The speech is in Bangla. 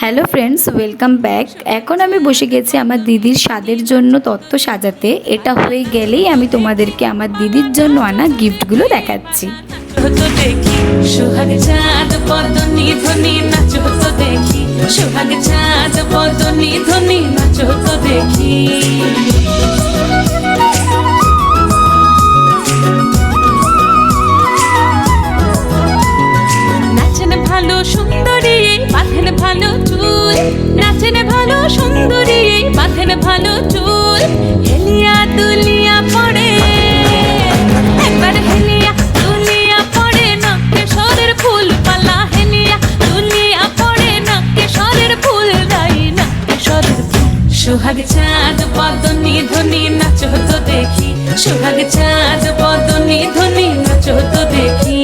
Hello friends, welcome back. এখন আমি বসে গেছি আমার দিদির স্বাদের জন্য তত্ত্ব সাজাতে। এটা হয়ে গেলেই আমি তোমাদেরকে আমার দিদির জন্য আনা গিফটগুলো দেখাচ্ছি। সোহাগ চাঁদ বদনি ধ্বনি নাচো তো দেখি, সোহাগ চাঁদ বদনি ধ্বনি নাচো তো দেখি। নাচেন ভালো সুন্দরী বাঁধেন ভালো চুল, নাচেন ভালো সুন্দরী বাঁধেন ভালো চুল। হেলিয়া দুলিয়া পড়ে একবার, হেলিয়া দুলিয়া পড়ে নকে সরের ফুল পালা, হেলিয়া দুলিয়া পড়ে নকে সরের ফুল দাই নকে সরের ফুল। সোহাগ চাঁদ বদনি ধ্বনি নাচো তো দেখি, সোহাগ চাঁদ বদনি ধ্বনি নাচো তো দেখি।